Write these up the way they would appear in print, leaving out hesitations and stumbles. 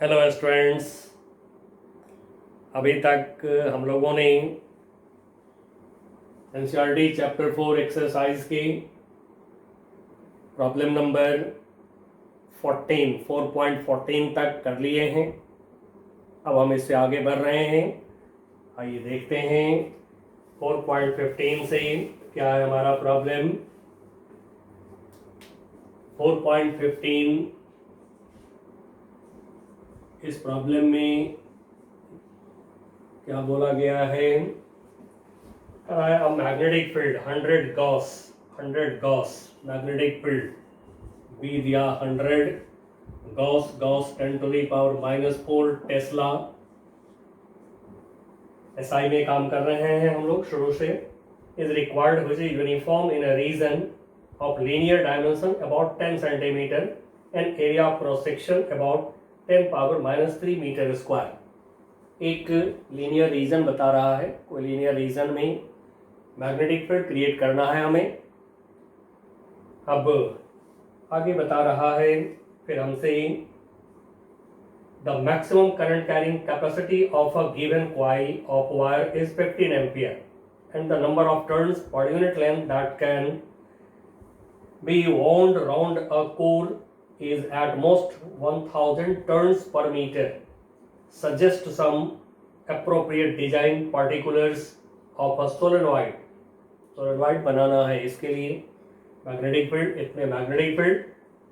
Hello students. अभी तक हम लोगों ने एनसीईआरटी चैप्टर 4 एक्सरसाइज की प्रॉब्लम नंबर 4.14 तक कर लिए हैं। अब हम इससे आगे बढ़ रहे हैं। आइए देखते हैं 4.15 से क्या है हमारा प्रॉब्लम। 4.15 इस प्रॉब्लम में क्या बोला गया है, magnetic field 100 gauss magnetic field B दिया 100 गॉस 10⁻⁻⁴ टेस्ला। एसआई में काम कर रहे हैं हम लोग शुरू से। Is required which is uniform in a region of linear dimension about 10 centimetre and area of cross section about 10⁻³ metre square. एक लीनियर रीजन बता रहा है, कोई लीनियर रीजन में मैग्नेटिक फील्ड क्रिएट करना है हमें। अब आगे बता रहा है फिर हमसे the maximum current carrying capacity of a given coil of wire is 15 ampere and the number of turns per unit length that can be wound round a core is at most 1000 turns per meter. Suggest some appropriate design particulars of a solenoid. Solenoid बनाना है, इसके लिए magnetic field, इतने magnetic field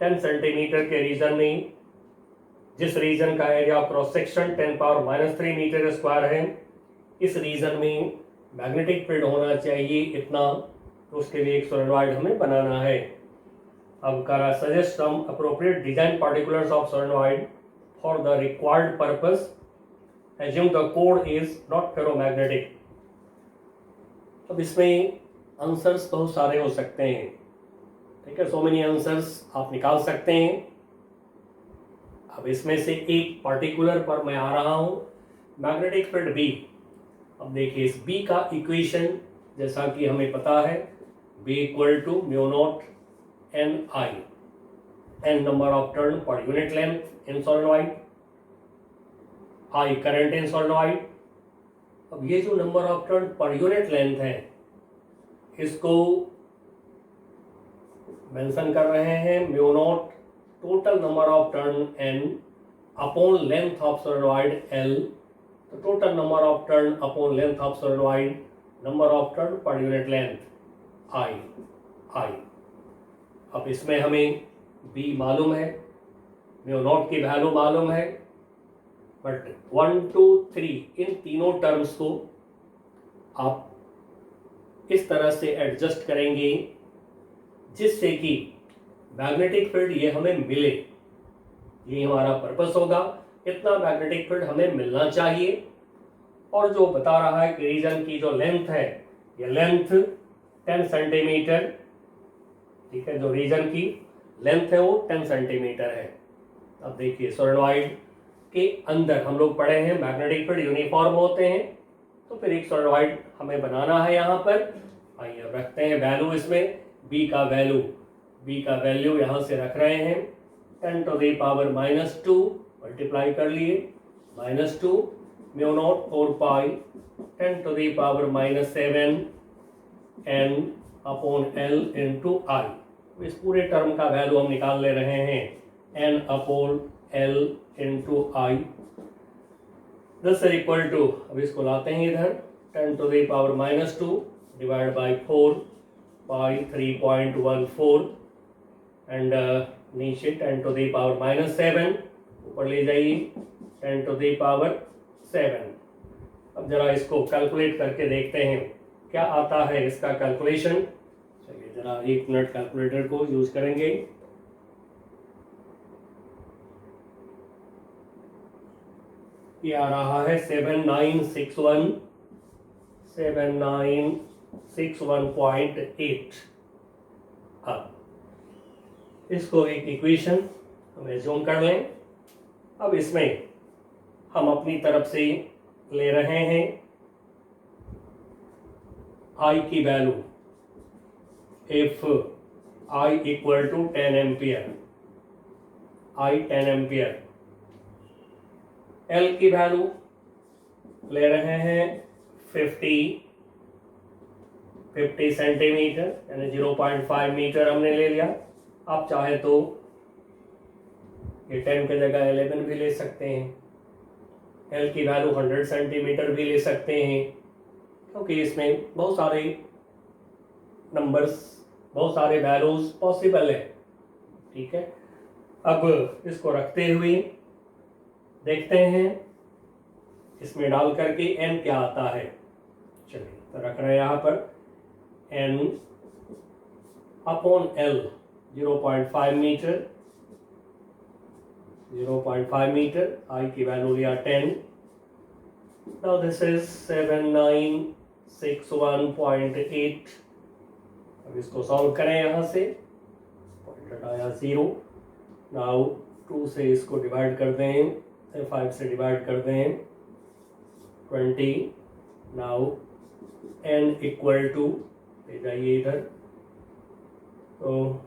10 centimetre के region में, जिस region का area of cross section 10⁻³ metre square है, इस रीजन में मैग्नेटिक फील्ड होना चाहिए इतना। तो उसके लिए एक सोलेनॉइड हमें बनाना है। अब करा suggest some appropriate design particulars of solenoid for the required purpose. Assume the core is not ferromagnetic. अब इसमें आंसर्स बहुत सारे हो सकते हैं, ठीक है, सो मेनी आंसर्स आप निकाल सकते हैं। अब इसमें से एक पर्टिकुलर पर मैं आ रहा हूं, मैग्नेटिक फील्ड बी। अब देखिए इस बी का इक्वेशन जैसा कि हमें पता है, B equal to μ0 Ni, n number of turn per unit length in solenoid, I current in solenoid. अब ये जो number of turn per unit length है, इसको मेंशन कर रहे हैं μ0 total number of turn n upon length of solenoid L। तो total number of turn upon length of solenoid, number of turn per unit length I। अब इसमें हमें B मालूम है, μ0 की वैल्यू मालूम है, बट 1 2 3 इन तीनों टर्म्स को आप इस तरह से एडजस्ट करेंगे जिससे कि मैग्नेटिक फील्ड ये हमें मिले। ये हमारा पर्पस होगा, इतना मैग्नेटिक फील्ड हमें मिलना चाहिए। और जो बता रहा है कि रीजन की जो लेंथ है, ये लेंथ 10 सेंटीमीटर, ठीक है, जो रीजन की लेंथ है वो 10 सेंटीमीटर है। अब देखिए सोलेनॉइड के अंदर हम लोग पढ़े हैं मैग्नेटिक फील्ड यूनिफॉर्म होते हैं, तो फिर एक सोलेनॉइड हमें बनाना है यहाँ पर। आइए अब रखते हैं वैल्यू इसमें, बी का वैल्यू यहाँ से रख रहे हैं 10⁻⁻² मल्टीप्लाई कर लिए, -2 μ0 4 पाई 10⁻⁻7 n upon L into I। इस पूरे टर्म का वैल्यू हम निकाल ले रहे हैं n upon L into I। This is equal to, अब इसको लाते हैं इधर, 10⁻⁻² डिवाइड बाई 4 पाई 3.14 एंड नीचे 10⁻⁻7 ऊपर ले जाइए 10⁻7। अब जरा इसको कैलकुलेट करके देखते हैं क्या आता है इसका कैलकुलेशन। चलिए जरा 1 मिनट कैलकुलेटर को यूज करेंगे। ये आ रहा है 7961.8। अब इसको एक इक्वेशन हम एज्यूम कर लें। अब इसमें हम अपनी तरफ से ले रहे हैं I की value, if I equal to 10 ampere, I 10 ampere, L की वैल्यू ले रहे हैं 50 सेंटीमीटर, यानी 0.5 मीटर हमने ले लिया। आप चाहे तो ये 10 की जगह 11 भी ले सकते हैं। एल की वैल्यू 100 सेंटीमीटर भी ले सकते हैं, क्योंकि इसमें बहुत सारे नंबर्स, बहुत सारे वैल्यूज पॉसिबल है। ठीक है, अब इसको रखते हुए देखते हैं इसमें डाल करके n क्या आता है। चलिए तो रख रहे हैं यहाँ पर n upon l 0.5 metre, 0.5 metre, i की वैल्यू लिया 10। Now this is 7961.8। अब इसको सॉल्व करें यहाँ से, पॉइंट आया 0। नाउ 2 से इसको डिवाइड कर दें, 5 से डिवाइड कर दें 20। नाउ n इक्वल टू, ले जाइए इधर, तो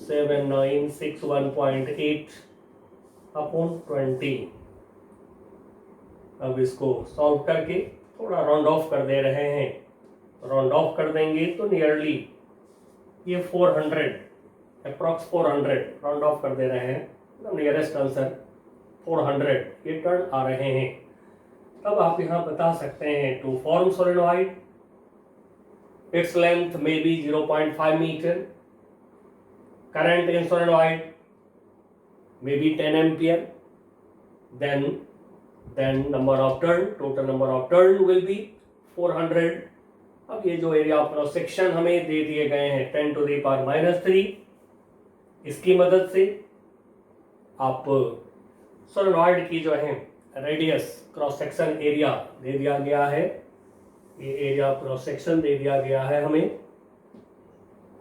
7961.8 अपॉन 20। अब इसको सॉल्व करके थोड़ा राउंड ऑफ कर दे रहे हैं, राउंड ऑफ कर देंगे तो नियरली ये 400, अप्रॉक्स 400 राउंड ऑफ कर दे रहे हैं, तो नियरेस्ट आंसर 400 ये टर्न आ रहे हैं। तब आप यहाँ बता सकते हैं to form solenoid its length may be 0.5 metre, current in solenoid may be 10 ampere, then number of turn, total number of turn will be 400। अब ये जो एरिया ऑफ क्रॉस सेक्शन हमें दे दिए गए हैं 10 to the power -3, इसकी मदद से आप सोलेनॉइड की जो है रेडियस, क्रॉस सेक्शन एरिया दे दिया गया है, ये एरिया ऑफ क्रॉस सेक्शन दे दिया गया है हमें।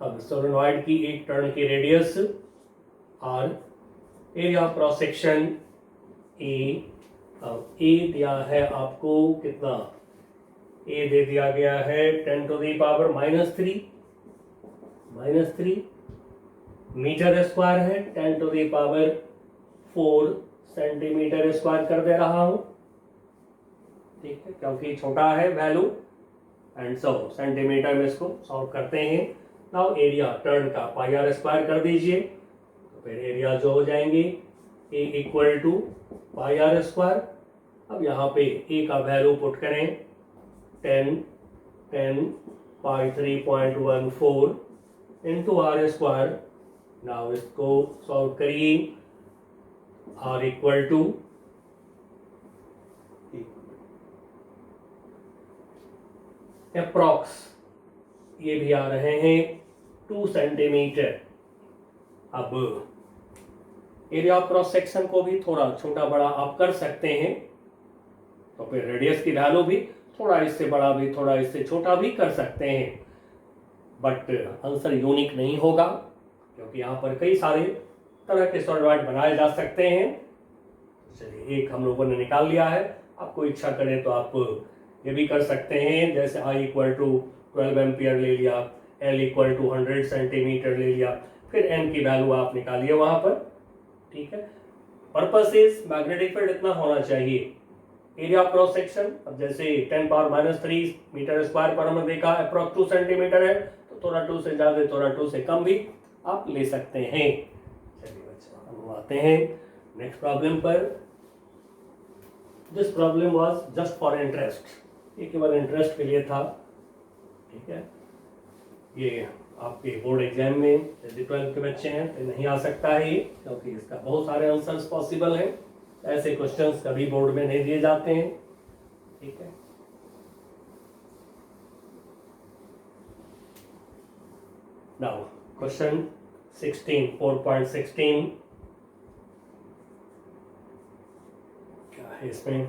अब सोलेनॉइड की एक टर्न की रेडियस और area of cross section A, अब ए दिया है आपको कितना, ए दे दिया गया है 10 to the power -3 metre square है, 10 to the power 4 centimetre square कर दे रहा हूं। ठीक है, क्योंकि छोटा है वैल्यू, एंड सो सेंटीमीटर में इसको सॉल्व करते हैं। नाउ एरिया टर्न का पाई आर स्क्वायर कर दीजिए, तो फिर एरिया जो हो जाएंगे A equal to pi R square. अब यहाँ पे ए का वैल्यू पुट करें 10 pi 3.14 into R square. Now इसको सॉल्व करिए, आर इक्वल टू अप्रॉक्स, ये भी आ रहे हैं 2 सेंटीमीटर। अब एरिया ऑफ क्रॉस सेक्शन को भी थोड़ा छोटा बड़ा आप कर सकते हैं, तो फिर रेडियस की वैल्यू भी थोड़ा इससे बड़ा भी थोड़ा इससे छोटा भी कर सकते हैं, बट आंसर यूनिक नहीं होगा, क्योंकि यहाँ पर कई सारे तरह के सोलेनॉइड बनाए जा सकते हैं। चलिए एक हम लोगों ने निकाल लिया है, आपको इच्छा करें तो आप ये भी कर सकते हैं, जैसे I इक्वल टू 12 एम्पियर ले लिया, L इक्वल टू 100 सेंटीमीटर ले लिया, फिर n की वैल्यू आप निकालिए वहाँ पर। ठीक है, पर्पस इज मैग्नेटिक फील्ड इतना होना चाहिए, एरिया ऑफ क्रॉस सेक्शन। अब जैसे 10 पावर -3 मीटर स्क्वायर पर हमने देखा अप्रॉक्स 2 सेंटीमीटर है, तो थोड़ा 2 से ज़्यादा थोड़ा 2 से कम भी आप ले सकते हैं। चलिए बच्चों, हम आते हैं नेक्स्ट प्रॉब्लम पर। This problem was just for interest, ये केवल इंटरेस्ट के लिए था। ठीक है, ये आपके बोर्ड एग्जाम में यदि 12 के बच्चे हैं तो नहीं आ सकता है ये, क्योंकि इसका बहुत सारे आंसर्स पॉसिबल हैं, ऐसे क्वेश्चंस कभी बोर्ड में नहीं दिए जाते हैं। ठीक है, नाउ क्वेश्चन 4.16 क्या है इसमें।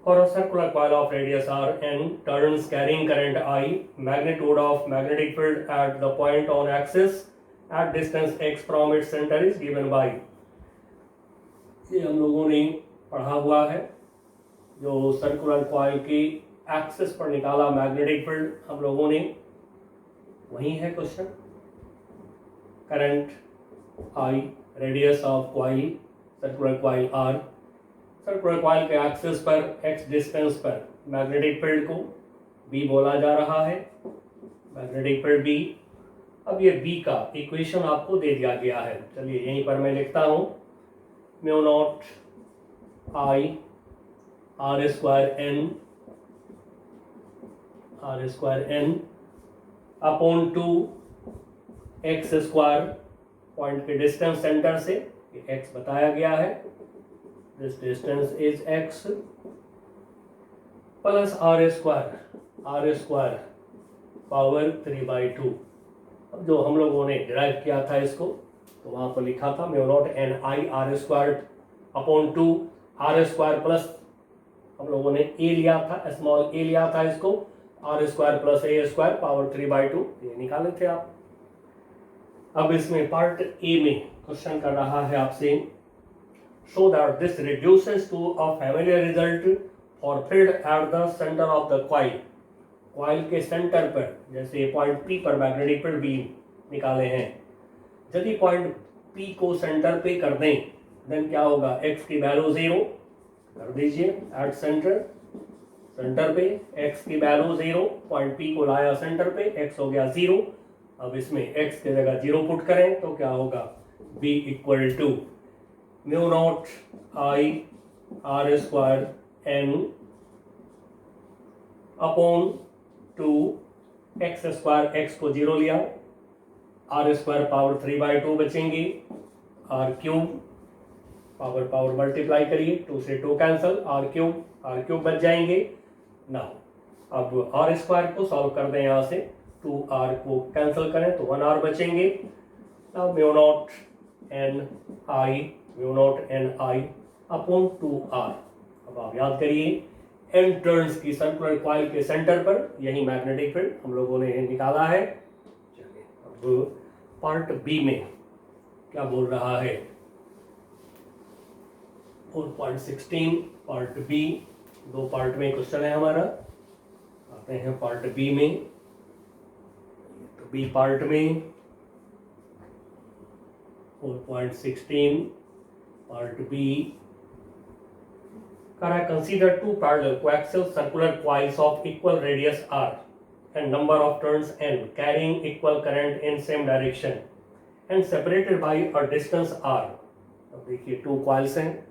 For a circular coil of radius r n turns carrying current I, magnitude of magnetic field at the point on axis at distance x from its center is given by। ये हम लोगों ने पढ़ा हुआ है, जो सर्कुलर कॉइल की axis पर निकाला मैग्नेटिक फील्ड हम लोगों ने, वही है question. Current I, radius of coil circular coil R, circular coil के एक्सिस पर x डिस्टेंस पर मैग्नेटिक फील्ड को B बोला जा रहा है, मैग्नेटिक फील्ड B। अब ये B का इक्वेशन आपको दे दिया गया है, चलिए यहीं पर मैं लिखता हूँ, mu naught I R square N upon 2 x square, point के डिस्टेंस सेंटर से x बताया गया है, this distance is x, plus R square power 3/2। अब जो हम लोगों ने डिराइव किया था इसको, तो वहां पर लिखा था म्यू नॉट एन आई R square upon 2 R square plus, हम लोगों ने a लिया था, स्मॉल a लिया था इसको, R square plus a square power 3/2, ये निकाले थे आप। अब इसमें पार्ट ए में क्वेश्चन कर रहा है आपसे, show that this reduces to a familiar result for field at the centre of the coil, coil के सेंटर पर, जैसे पॉइंट P पर मैग्नेटिक फील्ड B निकाले हैं, यदि पॉइंट P को सेंटर पे कर दें, देन क्या होगा, x की वैल्यू 0 कर दीजिए एट सेंटर, सेंटर पे x की वैल्यू 0, पॉइंट P को लाया सेंटर पे, x हो गया 0। अब इसमें x की जगह 0 पुट करें तो क्या होगा, b equal to mu naught I R square N upon 2 x square, x को 0 लिया, R स्क्वायर पावर 3/2 बचेंगे, R क्यूब पावर मल्टीप्लाई करिए, 2 से 2 कैंसल, R क्यूब बच जाएंगे। नाउ अब R स्क्वायर को सॉल्व कर दें, यहाँ से 2R को कैंसिल करें तो 1R बचेंगे। Now mu naught N I upon 2R। अब आप याद करिए, n टर्न्स की सर्कुलर कॉइल के सेंटर पर यही मैग्नेटिक फील्ड हम लोगों ने निकाला है। चलिए अब पार्ट बी में क्या बोल रहा है, 4.16 पार्ट बी, 2 पार्ट में क्वेश्चन है हमारा। आते हैं पार्ट बी में, तो बी पार्ट में 4.16 पार्ट बी करा, consider 2 parallel coaxial circular coils of equal radius r and number of turns n carrying equal current in same direction and separated by a distance r। अब देखिए 2 coils हैं,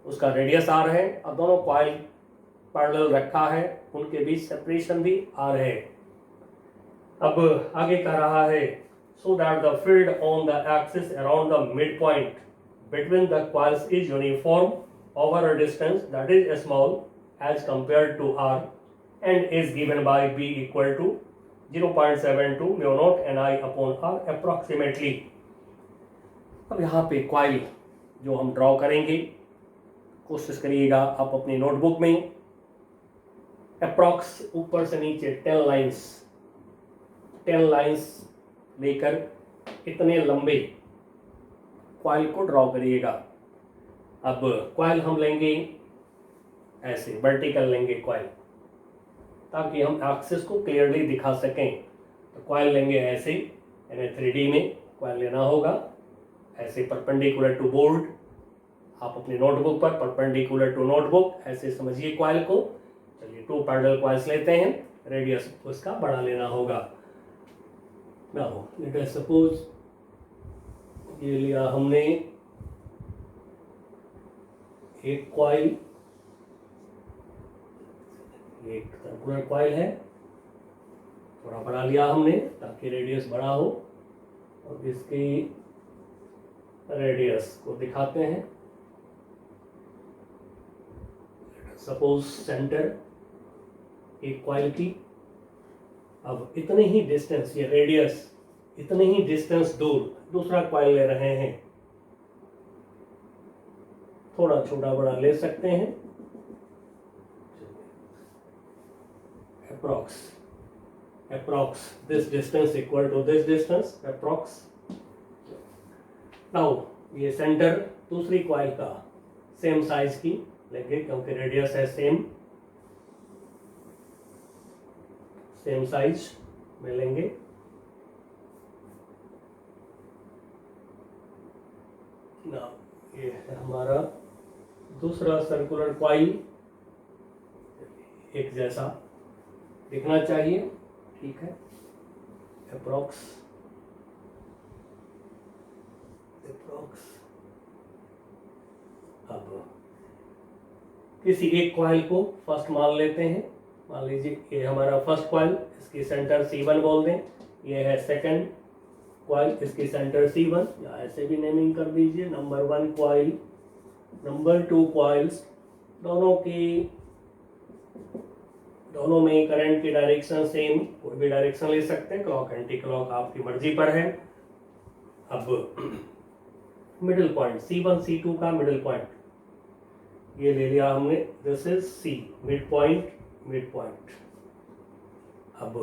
उसका radius r है, अब दोनों coil parallel रखा है, उनके बीच सेपरेशन भी r है। अब आगे कह रहा है, so that the field on the axis around the midpoint between the coils is uniform over a distance that is small as compared to r and is given by b equal to 0.72 mu naught ni upon r approximately। अब यहाँ पे coil जो हम draw करेंगे, कोशिश करिएगा आप अपनी नोटबुक में अप्रॉक्स ऊपर से नीचे 10 लाइंस लेकर इतने लंबे कॉइल को ड्रॉ करिएगा। अब कॉइल हम लेंगे ऐसे वर्टिकल लेंगे कॉइल, ताकि हम एक्सिस को क्लियरली दिखा सकें। तो कॉइल लेंगे ऐसे, यानी 3D में कॉइल लेना होगा, ऐसे परपेंडिकुलर टू बोर्ड, आप अपनी नोटबुक पर परपेंडिकुलर टू नोटबुक ऐसे समझिए कॉइल को। चलिए 2 पैरेलल कॉइल्स लेते हैं, रेडियस उसका बड़ा लेना होगा। नाउ लेट अस सपोज ये लिया हमने एक कॉइल, एक सर्कुलर कॉइल है, थोड़ा बड़ा लिया हमने ताकि रेडियस बड़ा हो, और इसकी रेडियस को दिखाते हैं। सपोज सेंटर एक कॉइल की, अब इतने ही डिस्टेंस, ये रेडियस इतने ही डिस्टेंस दूर दूसरा कॉइल ले रहे हैं, थोड़ा छोटा बड़ा ले सकते हैं, approx this distance equal to this distance approx. Now ये सेंटर दूसरी कॉइल का सेम साइज की लेंगे, क्योंकि रेडियस है सेम साइज में लेंगे। नाउ ये है हमारा दूसरा सर्कुलर कॉइल, एक जैसा दिखना चाहिए, ठीक है, अप्रॉक्स अब किसी एक कॉइल को फर्स्ट मान लेते हैं। मान लीजिए ये हमारा फर्स्ट कॉइल, इसकी सेंटर C1 बोल दें। ये है सेकंड कॉइल, इसकी सेंटर C1, या ऐसे भी नेमिंग कर दीजिए, नंबर 1 कॉइल, नंबर 2 कॉइल्स, दोनों में करंट की डायरेक्शन सेम, कोई भी डायरेक्शन ले सकते हैं, क्लॉक एंटी क्लॉक आपकी मर्जी पर है। अब मिडिल पॉइंट C1 C2 का मिडिल पॉइंट ये ले लिया हमने, this is C, mid point. अब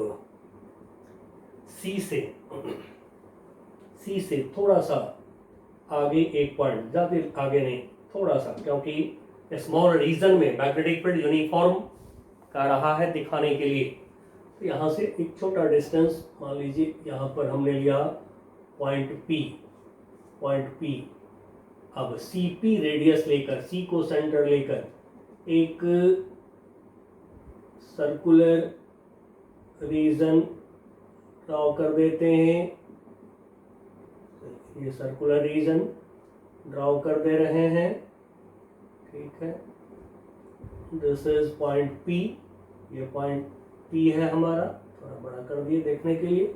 C से थोड़ा सा आगे एक पॉइंट, ज्यादा आगे नहीं, थोड़ा सा, क्योंकि स्मॉल रीजन में मैग्नेटिक फील्ड यूनिफॉर्म का रहा है दिखाने के लिए, तो यहाँ से एक छोटा डिस्टेंस, मान लीजिए यहाँ पर हमने लिया पॉइंट P। अब CP रेडियस लेकर, C को सेंटर लेकर एक सर्कुलर रीजन ड्रॉ कर देते हैं। ये सर्कुलर रीजन ड्रॉ कर दे रहे हैं, ठीक है, दिस इज पॉइंट P, ये पॉइंट P है हमारा, थोड़ा बड़ा कर दिए देखने के लिए।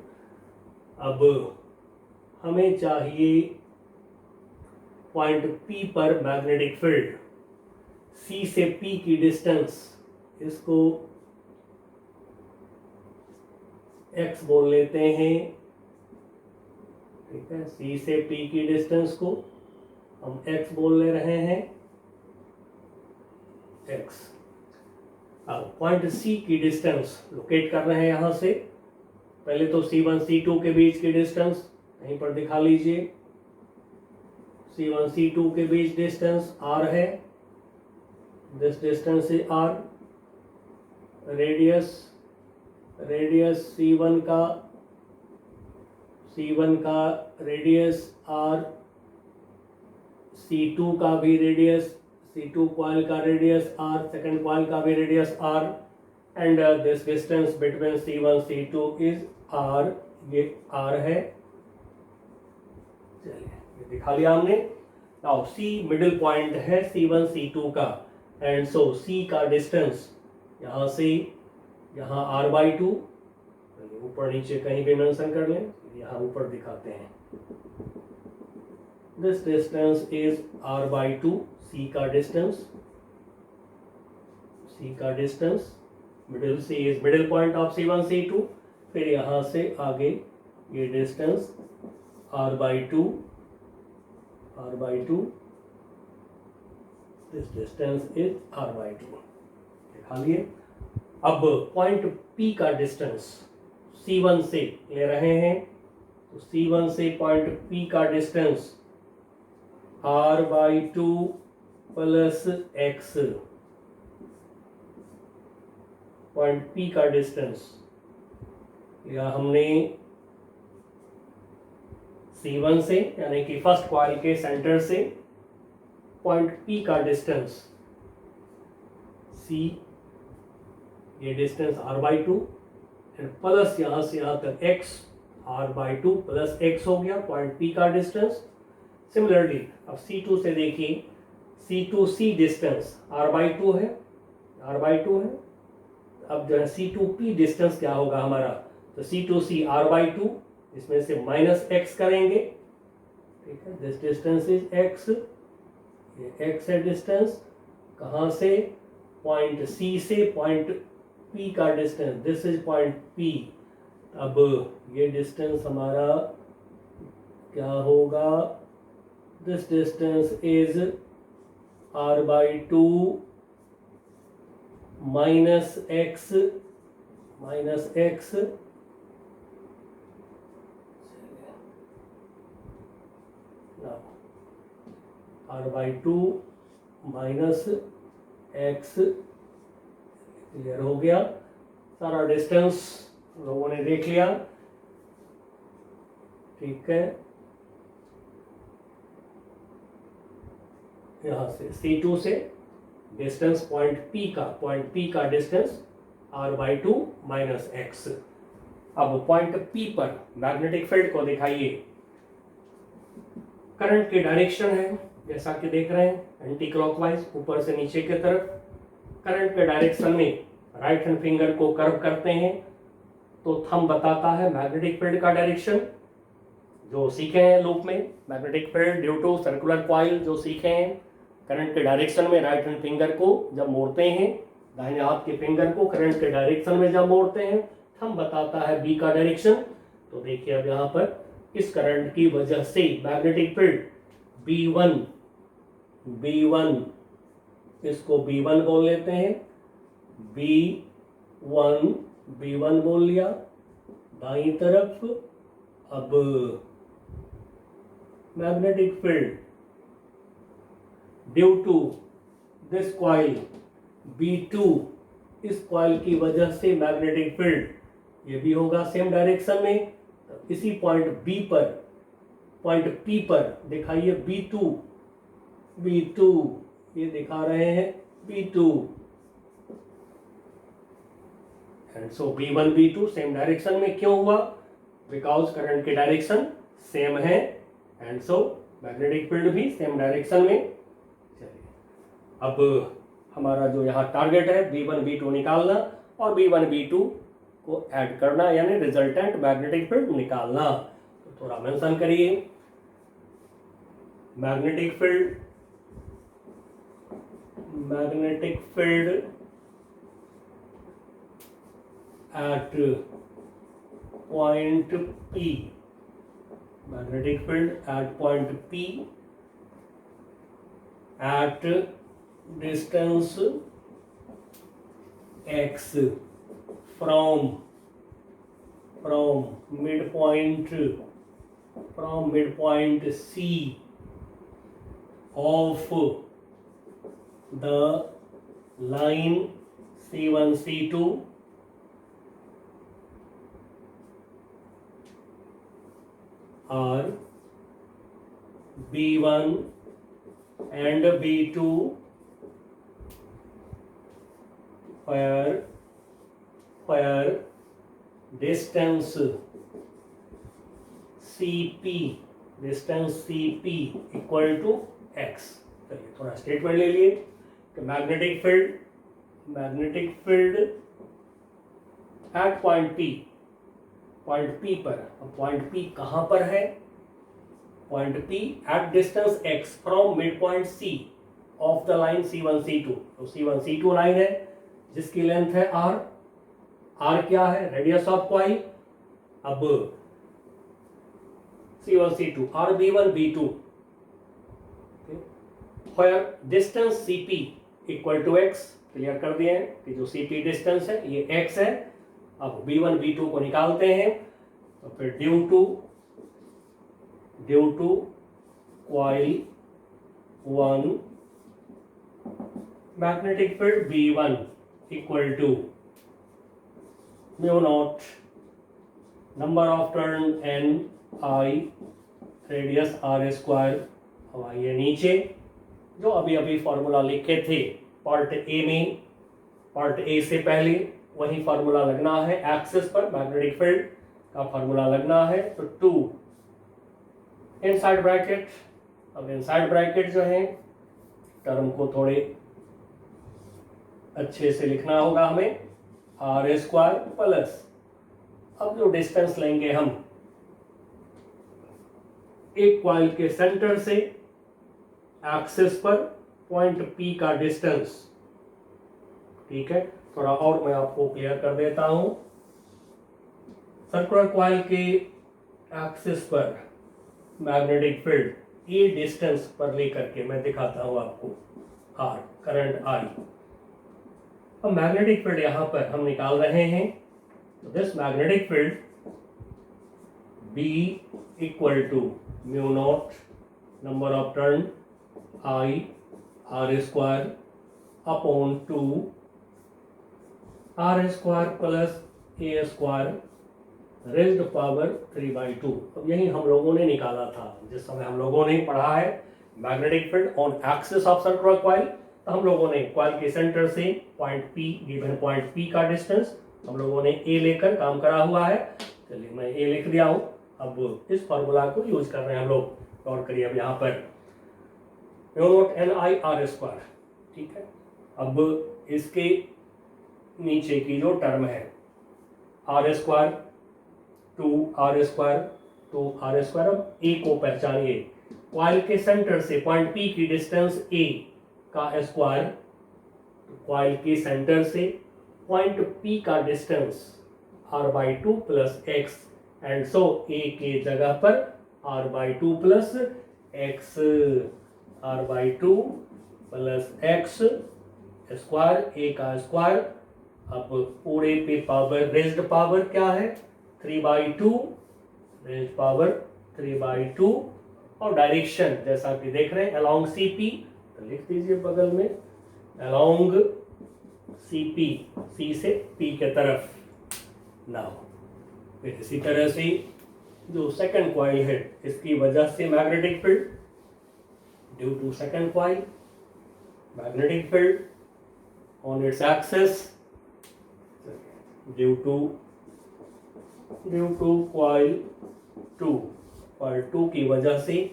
अब हमें चाहिए पॉइंट P पर मैग्नेटिक फील्ड, C से P की डिस्टेंस, इसको x बोल लेते हैं, ठीक है, C से P की डिस्टेंस को हम x बोल ले रहे हैं, x। अब पॉइंट C की डिस्टेंस लोकेट कर रहे हैं यहाँ से, पहले तो C1 C2 के बीच की डिस्टेंस यहीं पर दिखा लीजिए, C1 C2 के बीच डिस्टेंस r है, this distance is r, radius C1 का रेडियस r, C2 का भी रेडियस, C2 कॉइल का रेडियस r, सेकंड कॉइल का भी radius r, and this distance between C1 C2 is r, ये r है। चलिए ये दिखा लिया हमने। नाउ C मिडिल पॉइंट है C1 C2 का, एंड सो C का डिस्टेंस यहाँ से यहाँ r/2, ऊपर नीचे कहीं भी मेंशन कर लें, यहाँ ऊपर दिखाते हैं, this distance is r/2, C का distance, middle C is middle point of C1 C2, फिर यहाँ से आगे ये distance r/2, this distance is r/2, दिखा लिए। अब पॉइंट P का डिस्टेंस C1 से ले रहे हैं, तो C1 से पॉइंट P का distance r/2 plus x, point P का डिस्टेंस या हमने C1 से, यानी कि फर्स्ट कॉइल के सेंटर से पॉइंट P का डिस्टेंस C, ये डिस्टेंस r/2, एंड प्लस यहाँ से यहाँ तक x, r/2 प्लस x हो गया पॉइंट P का डिस्टेंस। सिमिलरली अब C2 से देखिए, C2C डिस्टेंस r/2 है, अब जो है C2P डिस्टेंस क्या होगा हमारा, तो C2C r/2, इसमें से माइनस x करेंगे, ठीक है, दिस डिस्टेंस इज x, ये x है डिस्टेंस, कहाँ से, पॉइंट C से पॉइंट P का distance, this is point P। अब ये डिस्टेंस हमारा क्या होगा, this distance is r/2 minus x, r/2 minus x, clear हो गया, सारा डिस्टेंस लोगों ने देख लिया, ठीक है। यहाँ से C2 से डिस्टेंस पॉइंट P का डिस्टेंस r/2 माइनस x। अब पॉइंट P पर मैग्नेटिक फील्ड को दिखाइए। करंट की डायरेक्शन है जैसा कि देख रहे हैं एंटी क्लॉकवाइज ऊपर से नीचे की तरफ। करंट के डायरेक्शन में राइट हैंड फिंगर को कर्व करते हैं तो थंब बताता है मैग्नेटिक फील्ड का डायरेक्शन। जो सीखे हैं लूप में magnetic field due to circular coil जो सीखे हैं, करंट के डायरेक्शन में राइट हैंड फिंगर को जब मोड़ते हैं, दाहिने हाथ के फिंगर को करंट के डायरेक्शन में जब मोड़ते हैं, थंब बताता है बी का डायरेक्शन। तो देखिए अब यहाँ पर इस करंट की वजह से मैग्नेटिक फील्ड B1 इसको B1 बोल लेते हैं, B1 बोल लिया दाईं तरफ। अब magnetic field due to this coil B2, इस कॉइल की वजह से मैग्नेटिक फील्ड ये भी होगा सेम डायरेक्शन में। तो इसी पॉइंट P पर दिखाइए B2 ये दिखा रहे हैं B2 and so B1 B2 same direction में क्यों हुआ? बिकॉज करंट की डायरेक्शन सेम है एंड सो मैग्नेटिक फील्ड भी सेम डायरेक्शन में। चलिए अब हमारा जो यहाँ टारगेट है B1 B2 निकालना और B1 B2 को ऐड करना यानी रिजल्टेंट मैग्नेटिक फील्ड निकालना। तो थोड़ा मेंशन करिए magnetic field at point P, magnetic field at point P at distance x from midpoint C of the line C1 C2 are B1 and B2 where distance CP equal to x। चलिए थोड़ा statement ले लिए कि magnetic field at point P पर। अब point P कहाँ पर है? Point P at distance x from mid point C of the line C1 C2। तो C1 C2 लाइन है जिसकी लेंथ है r क्या है? Radius of coil. अब C1 C2 r B1 B2 where distance CP equal to x। Clear कर दिए हैं कि जो CP डिस्टेंस है ये x है। अब B1 B2 को निकालते हैं तो फिर due to coil 1 magnetic field B1 equal to mu naught number of turn n I radius r square. अब आइए नीचे जो अभी फॉर्मूला लिखे थे पार्ट ए से पहले वही फार्मूला लगना है। एक्सिस पर मैग्नेटिक फील्ड का फार्मूला लगना है तो 2 इनसाइड ब्रैकेट। अब इनसाइड ब्रैकेट जो है टर्म को थोड़े अच्छे से लिखना होगा हमें, r स्क्वायर प्लस अब जो डिस्टेंस लेंगे हम एक कॉइल के सेंटर से एक्सिस पर पॉइंट P का डिस्टेंस। ठीक है, थोड़ा और मैं आपको क्लियर कर देता हूं। सर्कुलर कॉइल के एक्सिस पर मैग्नेटिक फील्ड ये डिस्टेंस पर लेकर के मैं दिखाता हूं आपको R करंट I। अब मैग्नेटिक फील्ड यहां पर हम निकाल रहे हैं तो this magnetic field B equal to mu naught number of turn I r square upon 2 r square plus a square raised power 3/2। अब यही हम लोगों ने निकाला था जिस समय हम लोगों ने पढ़ा है magnetic field on axis of circular coil, तो हम लोगों ने कॉइल के सेंटर से point P, given point P का डिस्टेंस हम लोगों ने A लेकर काम करा हुआ है। चलिए मैं A लिख दिया हूँ। अब इस फॉर्मूला को यूज कर रहे हैं हम लोग। और करिए अब यहाँ पर म्यू नॉट NI/r², ठीक है। अब इसके नीचे की जो टर्म है r², 2r², तो r², अब A को पहचानिए। कॉइल के सेंटर से पॉइंट P की डिस्टेंस A का स्क्वायर, कॉइल के सेंटर से पॉइंट P का distance r/2 plus x, and so A के जगह पर r/2 plus x, r/2 plus x square, A का स्क्वायर। अब पूरे पे पावर, रेज्ड पावर क्या है 3/2, रेज्ड पावर 3/2, और डायरेक्शन जैसा कि देख रहे हैं अलोंग CP, तो लिख दीजिए बगल में अलोंग CP, C से P के तरफ। नाउ फिर इसी तरह से जो सेकंड कॉइल है, इसकी वजह से magnetic field, due to second coil magnetic field on its axis, due to coil 2 की वजह से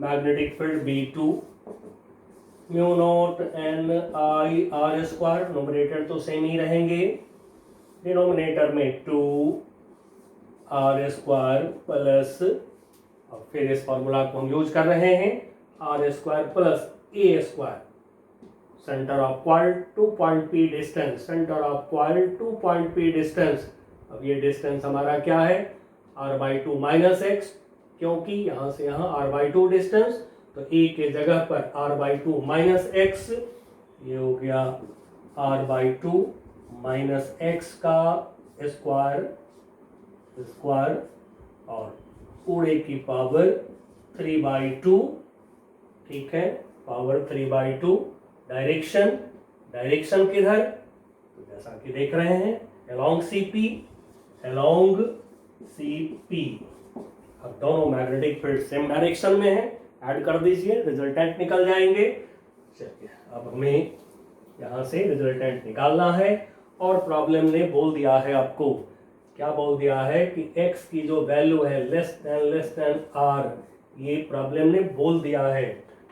magnetic field B2 mu naught NI/r², nominator तो सेम ही रहेंगे, डिनोमिनेटर में 2r² प्लस, और फिर इस फॉर्मूला को हम यूज कर रहे हैं r² plus a², centre of coil two point P distance, centre of coil two point P distance. अब ये डिस्टेंस हमारा क्या है r/2 माइनस x, क्योंकि यहां से यहां r/2 डिस्टेंस, तो A के जगह पर r/2 माइनस x, ये हो गया r/2 माइनस x का स्क्वायर, और पूरे की पावर 3/2, ठीक है, पावर 3/2। डायरेक्शन किधर, तो जैसा कि देख रहे हैं अलोंग CP। अब दोनों मैग्नेटिक फील्ड सेम डायरेक्शन में है, ऐड कर दीजिए, रिजल्टेंट निकल जाएंगे। चलिए अब हमें यहाँ से रिजल्टेंट निकालना है, और प्रॉब्लम ने बोल दिया है आपको, क्या बोल दिया है कि x की जो वैल्यू है लेस देन r, ये प्रॉब्लम ने बोल दिया है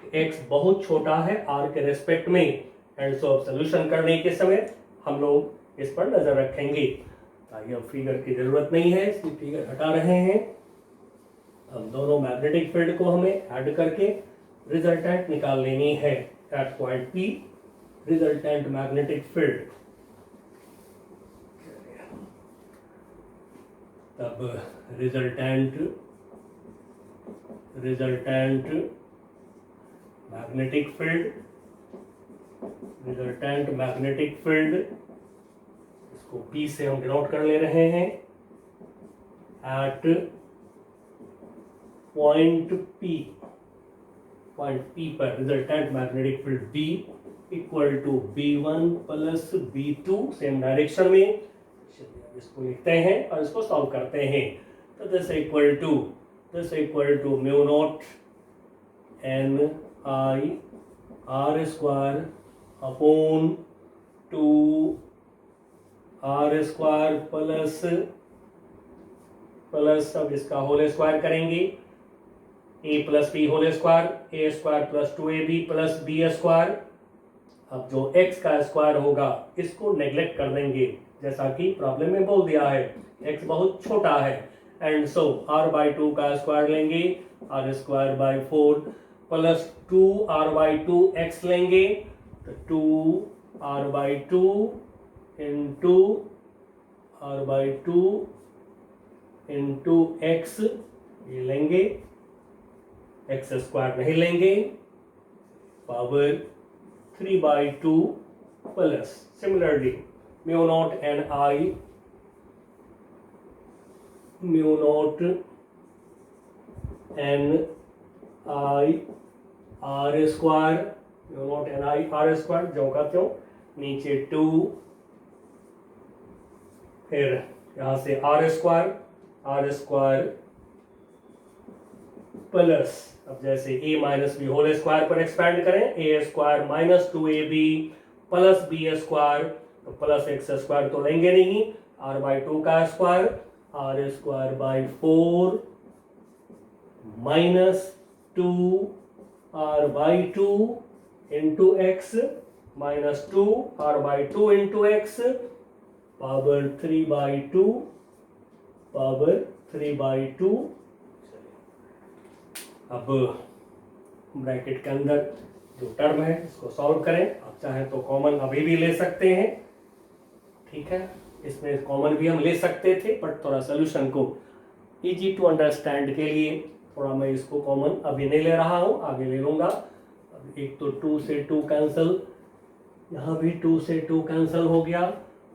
कि x बहुत छोटा है r के रेस्पेक्ट में, एंड सो सोल्यूशन करने के समय हम लोग इस पर नजर रखेंगे। अब फिगर की जरूरत नहीं है, इसकी फिगर हटा रहे हैं। अब दोनों मैग्नेटिक फील्ड को हमें ऐड करके रिजल्टेंट निकाल लेनी है at point P, resultant magnetic field. तब रिजल्टेंट मैग्नेटिक फील्ड, इसको P से हम डिनोट कर ले रहे हैं, एट पॉइंट P पर resultant magnetic field B equal to B1 plus B2, same direction में। इसको लिखते हैं और इसको सॉल्व करते हैं, तो this equal to mu naught NI/r² upon 2r² plus अब इसका होल स्क्वायर करेंगे, a plus b whole square, a² plus 2ab plus b²। अब जो x का स्क्वायर होगा इसको नेग्लेक्ट कर देंगे, जैसा कि प्रॉब्लम में बोल दिया है x बहुत छोटा है, एंड सो r/2 का स्क्वायर लेंगे, r²/4 प्लस 2r/2x लेंगे, तो 2r/2 into r/2 into x, ये लेंगे, x² नहीं लेंगे, power 3/2 plus similarly mu naught NI/r², जो का त्यों, नीचे 2, फिर यहाँ से r² प्लस, अब जैसे a minus B whole square पर एक्सपेंड करें, A square minus 2ab plus B square, तो प्लस एक्स स्क्वायर तो लेंगे नहीं, r/2 का square, r square by 4 minus 2r/2 into X minus 2r/2 into X power 3/2 power 3/2। अब bracket के अंदर जो टर्म है इसको सॉल्व करें। आप चाहें तो कॉमन अभी भी ले सकते हैं, ठीक है, इसमें कॉमन भी हम ले सकते थे, बट थोड़ा सोल्यूशन को इजी टू अंडरस्टैंड के लिए थोड़ा मैं इसको कॉमन अभी नहीं ले रहा हूँ, आगे ले लूँगा। अब एक तो 2 से 2 कैंसिल, यहाँ भी 2 से 2 कैंसिल हो गया।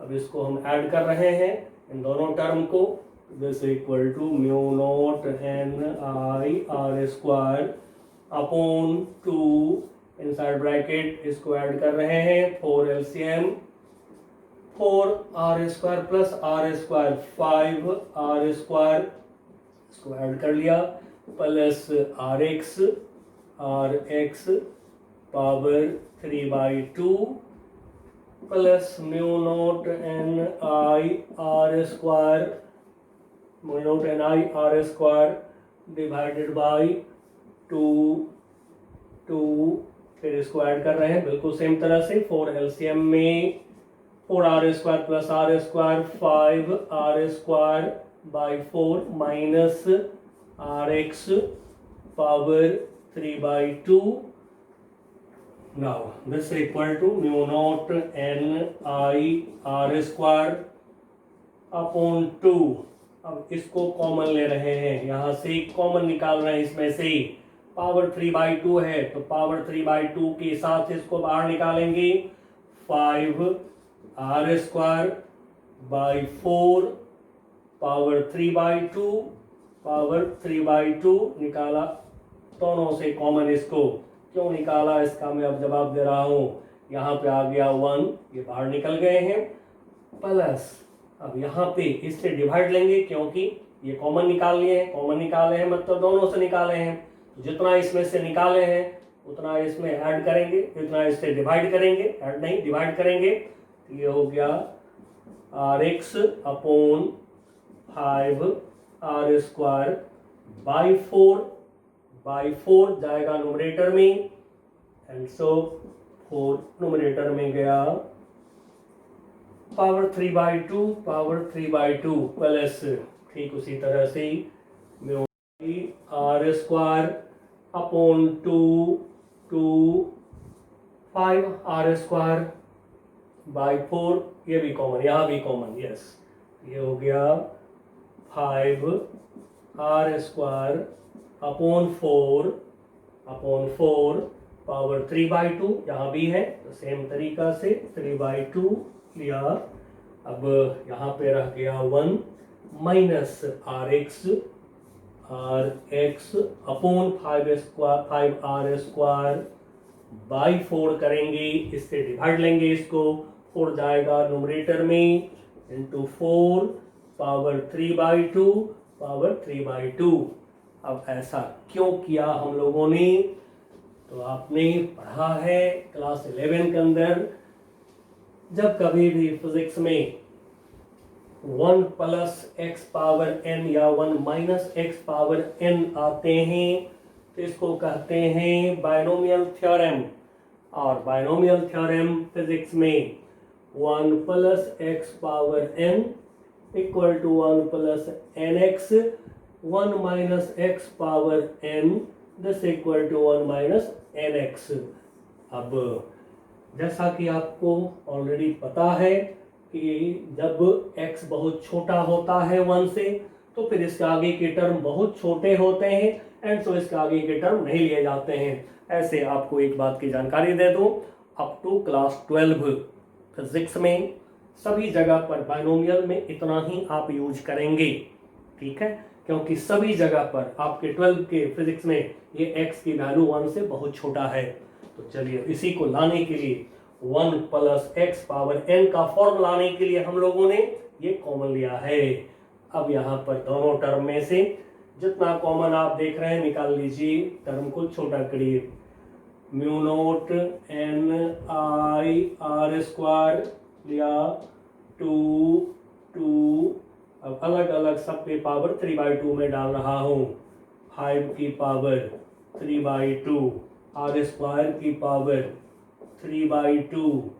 अब इसको हम ऐड कर रहे हैं इन दोनों टर्म को, this equal to mu naught N I R square upon 2 inside bracket, इसको ऐड कर रहे हैं 4 LCM 4r square plus r square 5r square, इसको ऐड कर लिया, plus rx power 3/2 plus mu naught N I R square, mu naught N I R square divided by 2, फिर इसको add कर रहे हैं बिल्कुल सेम तरह से, 4 एलसीएम में 4r square plus r square 5r square by 4 minus rx power 3/2। Now this equal to mu naught N I R square upon 2। अब इसको कॉमन ले रहे हैं, यहाँ से कॉमन निकाल रहे हैं, इसमें से पावर 3/2 है तो पावर 3/2 के साथ इसको बाहर निकालेंगे, 5r square by 4 power 3/2 power 3/2 निकाला, दोनों से कॉमन इसको क्यों निकाला इसका मैं अब जवाब दे रहा हूँ। यहाँ पे आ गया 1, ये बाहर निकल गए हैं, प्लस अब यहाँ पे इससे डिवाइड लेंगे क्योंकि ये कॉमन निकाल लिए हैं, कॉमन निकाले हैं मतलब दोनों से निकाले हैं, तो जितना इसमें से निकाले हैं उतना इसमें ऐड करेंगे, इतना इससे डिवाइड करेंगे, ऐड नहीं डिवाइड करेंगे, तो ये हो गया rx upon 5r square by 4 जाएगा न्यूमरेटर में, एंड सो 4 न्यूमरेटर में गया पावर 3/2 प्लस ठीक उसी तरह से r square upon 2 5r square by 4, ये भी कॉमन, यहाँ भी कॉमन, यस, ये हो गया 5r स्क्वायर अपॉन 4 पावर 3/2, यहाँ भी है तो सेम तरीका से 3/2 लिया। अब यहाँ पे रह गया 1 minus rx upon 5r square by 4 करेंगे, इससे डिवाइड लेंगे, इसको 4 जाएगा न्यूमरेटर में इंटू 4 पावर 3/2। अब ऐसा क्यों किया हम लोगों ने, तो आपने पढ़ा है क्लास 11 के अंदर, जब कभी भी फिजिक्स में 1 प्लस एक्स पावर n या 1 माइनस एक्स पावर n आते हैं तो इसको कहते हैं बाइनोमियल थ्योरम, और बाइनोमियल थ्योरम फिजिक्स में 1 plus x power n equal to 1 plus nx, 1 minus x power n this equal to 1 minus nx। अब जैसा कि आपको ऑलरेडी पता है कि जब x बहुत छोटा होता है 1 से, तो फिर इसके आगे के टर्म बहुत छोटे होते हैं, एंड सो इसके आगे के टर्म नहीं लिए जाते हैं। ऐसे आपको एक बात की जानकारी दे दूं, अप टू क्लास 12 फिजिक्स में सभी जगह पर बाइनोमियल में इतना ही आप यूज करेंगे, ठीक है, क्योंकि सभी जगह पर आपके 12 के फिजिक्स में ये x की वैल्यू 1 से बहुत छोटा है। तो चलिए इसी को लाने के लिए 1 प्लस एक्स पावर n का फॉर्म लाने के लिए हम लोगों ने ये कॉमन लिया है। अब यहाँ पर दोनों टर्म में से जितना कॉमन आप देख रहे हैं निकाल लीजिए, टर्म को छोटा करिए। Mu naught N I R square या 2 अब अलग अलग सब पे पावर 3/2 में डाल रहा हूँ। 5 की पावर 3/2, आर स्क्वायर की पावर 3/2,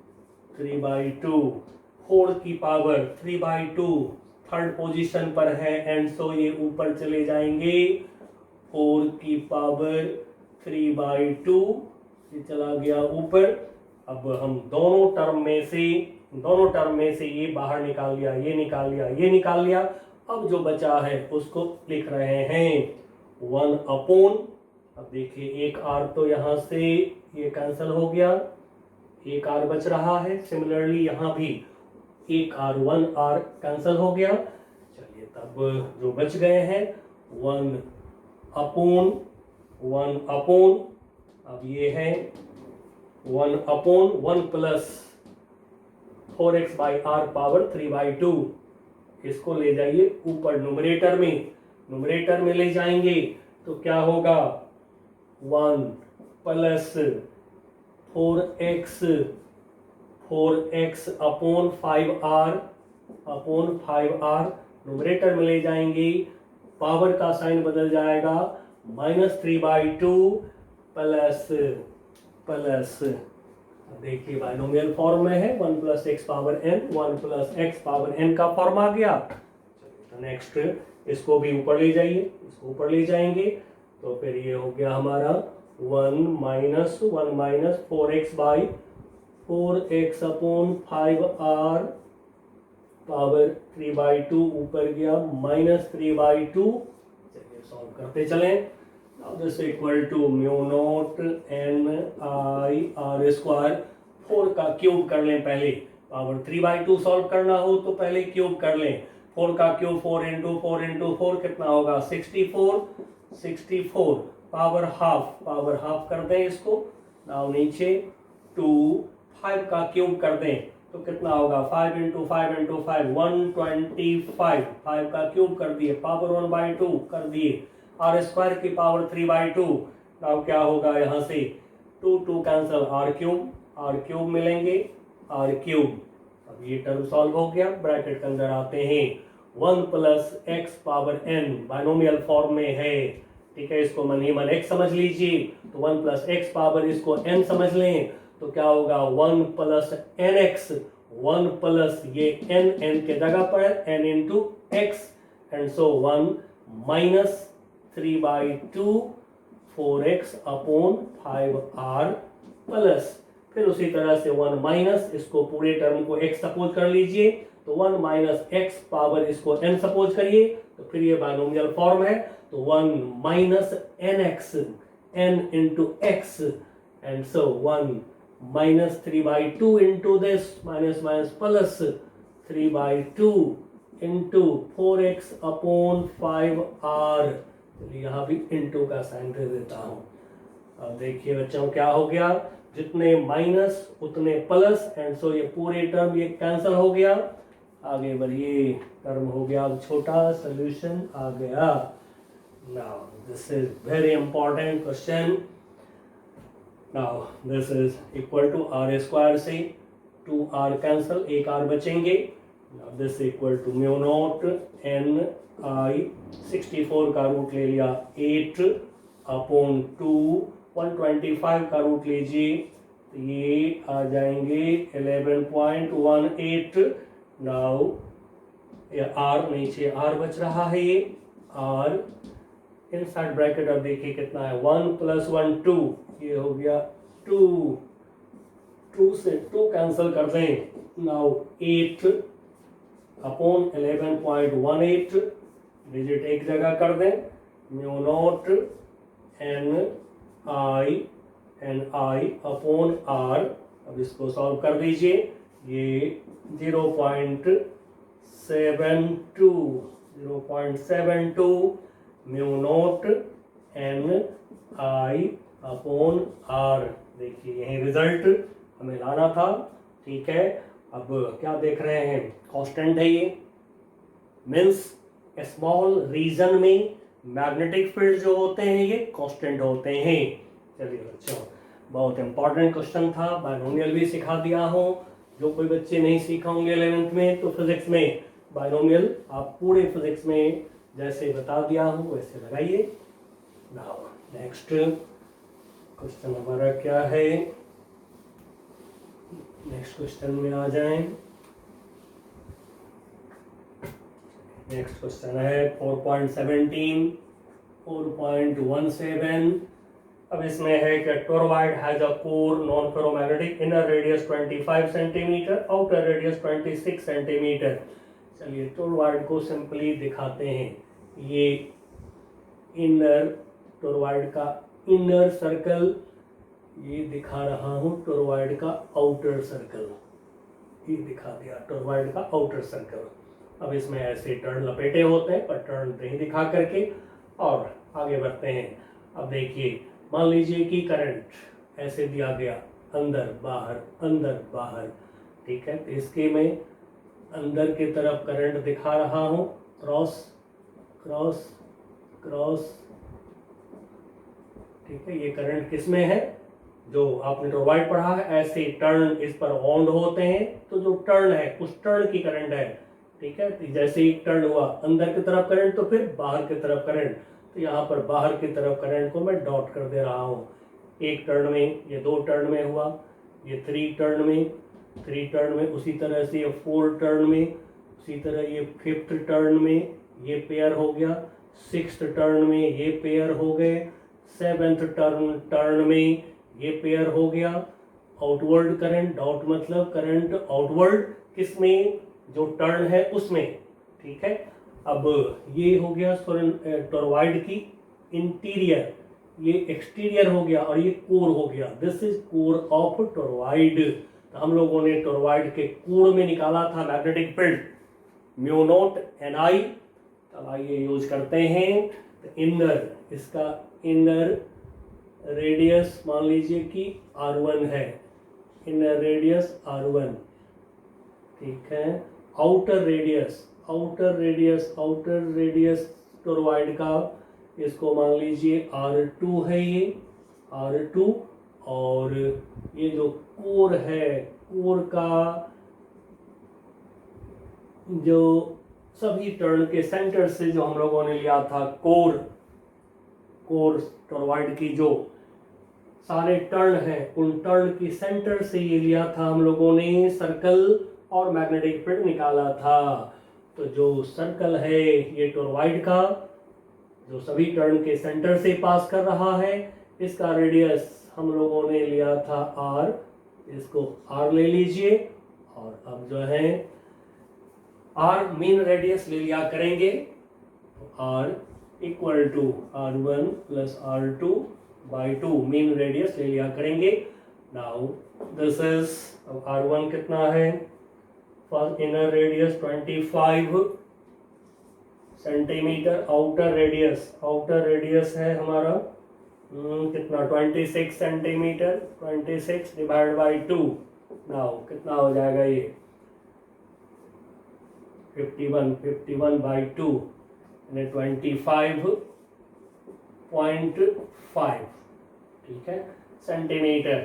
4 की पावर 3/2 थर्ड पोजीशन पर है एंड सो ये ऊपर चले जाएंगे। 4 की पावर 3/2 ये चला गया ऊपर। अब हम दोनों टर्म में से ये बाहर निकाल लिया, ये निकाल लिया, ये निकाल लिया। अब जो बचा है उसको लिख रहे हैं 1 अपॉन, अब देखिए एक आर तो यहाँ से ये कैंसिल हो गया, एक आर बच रहा है। सिमिलरली यहाँ भी एक आर 1 आर कैंसिल हो गया। चलिए तब जो बच गए हैं 1 अपॉन अब ये है 1 upon 1 plus 4x by R power 3/2। इसको ले जाइए ऊपर न्यूमरेटर में ले जाएंगे तो क्या होगा 1 plus 4x upon 5r numerator में ले जाएंगे, पावर का साइन बदल जाएगा -3/2 प्लस देखिए बाइनोमियल फॉर्म में है 1 plus x power n, 1 plus x power n का फॉर्म आ गया। तो नेक्स्ट इसको भी ऊपर ले जाइए, इसको ऊपर ले जाएंगे तो फिर ये हो गया हमारा 1 minus 4x by 4x upon 5r power 3/2 ऊपर गया -3/2। चलिए सॉल्व करते चलें। Now this equal to mu naught N I R square 4 का क्यूब कर लें पहले, पावर 3/2 सॉल्व करना हो तो पहले क्यूब कर लें। 4 का क्यूब 4 इंटू 4 कितना होगा 64 पावर हाफ कर दें इसको। नाउ नीचे 2 5 का क्यूब कर दें तो कितना होगा 5 इंटू 5 125, 5 का क्यूब कर दिए, पावर 1/2 कर दिए, आर स्क्वायर की पावर 3/2। नाउ क्या होगा यहाँ से 2 कैंसिल, आर क्यूब मिलेंगे, आर क्यूब। अब ये टर्म सॉल्व हो गया। ब्रैकेट के अंदर आते हैं 1 plus x power n binomial form में है, ठीक है। इसको मन ही मन x समझ लीजिए तो 1 प्लस एक्स पावर इसको n समझ लें तो क्या होगा 1 प्लस nx, 1 प्लस ये n के जगह पर n into x and so 1 minus 3/2 4x upon 5r plus फिर उसी तरह से 1 माइनस इसको पूरे टर्म को x सपोज कर लीजिए तो 1 माइनस x पावर इसको n सपोज करिए तो फिर ये बाइनोमियल फॉर्म है तो 1 minus nx n into x and so 1 minus 3/2 into this minus plus 3/2 into 4x upon 5r। चलिए यहाँ भी इंटू का साइन दे देता हूँ। अब देखिए बच्चों क्या हो गया, जितने माइनस उतने प्लस एंड सो ये पूरे टर्म ये कैंसिल हो गया। आगे बढ़िए, टर्म हो गया अब छोटा, सोल्यूशन आ गया। Now this is very important question. Now this is equal to R square से 2r कैंसिल, एक r बचेंगे। Now this equal to mu naught n I 64 का रूट ले लिया 8 अपॉन 2, 125 का रूट लीजिए तो ये आ जाएंगे 11.18। नाउ ये r नीचे r बच रहा है, ये r इनसाइड ब्रैकेट अब देखिए कितना है 1 प्लस 1 2, ये हो गया 2 से 2 कैंसिल कर दें। नाउ 8 अपॉन 11.18 डिजिट एक जगह कर दें, mu naught N I upon R. अब इसको सॉल्व कर दीजिए, ये 0.72 mu naught N I upon R. देखिए यही रिजल्ट हमें लाना था, ठीक है। अब क्या देख रहे हैं, कांस्टेंट है ये, मीन्स स्मॉल रीजन में मैग्नेटिक फील्ड जो होते हैं ये कांस्टेंट होते हैं। चलिए बच्चों, बहुत इंपॉर्टेंट क्वेश्चन था, बाइनोमियल भी सिखा दिया हूँ। जो कोई बच्चे नहीं सीखा होंगे 11th में तो फिजिक्स में बाइनोमियल आप पूरे फिजिक्स में जैसे बता दिया हूँ वैसे लगाइए। नाउ नेक्स्ट क्वेश्चन हमारा क्या है, नेक्स्ट क्वेश्चन में आ जाएं। नेक्स्ट क्वेश्चन है 4.17 4.17। अब इसमें है कि toroid has a core non ferromagnetic, inner radius 25 centimetre, outer radius 26 centimetre. चलिए टोरॉइड को सिंपली दिखाते हैं। ये इनर टोरॉइड का इनर सर्कल, ये दिखा रहा हूं टोरॉइड का आउटर सर्कल, ये दिखा दिया टोरॉइड का आउटर सर्कल। अब इसमें ऐसे टर्न लपेटे होते हैं पर टर्न नहीं दिखा करके, और आगे बढ़ते हैं। अब देखिए, मान लीजिए कि करंट ऐसे दिया गया, अंदर बाहर, ठीक है। तो इसके मैं अंदर की तरफ करंट दिखा रहा हूँ, क्रॉस क्रॉस क्रॉस, ठीक है। ये करंट किस में है, जो आपने टोरॉइड पढ़ा है, ऐसे टर्न इस पर ऑन होते हैं तो जो टर्न है उस टर्न की करंट है, ठीक है। तो जैसे ही टर्न हुआ अंदर की तरफ करंट तो फिर बाहर की तरफ करंट, तो यहाँ पर बाहर की तरफ करंट को मैं डॉट कर दे रहा हूँ। एक टर्न में, ये 2 टर्न में हुआ, ये 3 टर्न में, उसी तरह से ये 4 टर्न में, उसी तरह ये 5th टर्न में ये पेयर हो गया, 6th टर्न में ये पेयर हो गए, 7th टर्न में ये पेयर हो गया। आउटवर्ड करंट, डॉट मतलब करंट आउटवर्ड किसमें, जो टर्न है उसमें, ठीक है। अब ये हो गया टोरॉइड की इंटीरियर, ये एक्सटीरियर हो गया और ये कोर हो गया। This is core of toroid. तो हम लोगों ने टोरॉइड के कोर में निकाला था magnetic field mu naught Ni। तब आइए यूज करते हैं। तो इनर, इसका इनर रेडियस मान लीजिए कि R1 है, इनर रेडियस R1, ठीक है। आउटर रेडियस टोरॉइड का, इसको मान लीजिए R2 है, ये R2। और ये जो कोर है, कोर का जो सभी टर्न के सेंटर से जो हम लोगों ने लिया था, कोर टोरॉइड की जो सारे टर्न हैं उन टर्न की सेंटर से ये लिया था हम लोगों ने सर्कल और मैग्नेटिक फील्ड निकाला था। तो जो सर्कल है ये टोरॉइड का, जो सभी टर्न के सेंटर से पास कर रहा है, इसका रेडियस हम लोगों ने लिया था R, इसको R ले लीजिए। और अब जो है R मीन रेडियस ले लिया करेंगे, तो R equal to R1 plus R2 by 2 mean radius ले लिया करेंगे। नाउ दिस इज, अब R1 कितना है, first inner radius 25 centimetre, outer radius है हमारा कितना 26 सेंटीमीटर, 26 डिवाइड बाई 2। नाउ कितना हो जाएगा ये 51 बाई 2 यानी 25.5, ठीक है, सेंटीमीटर।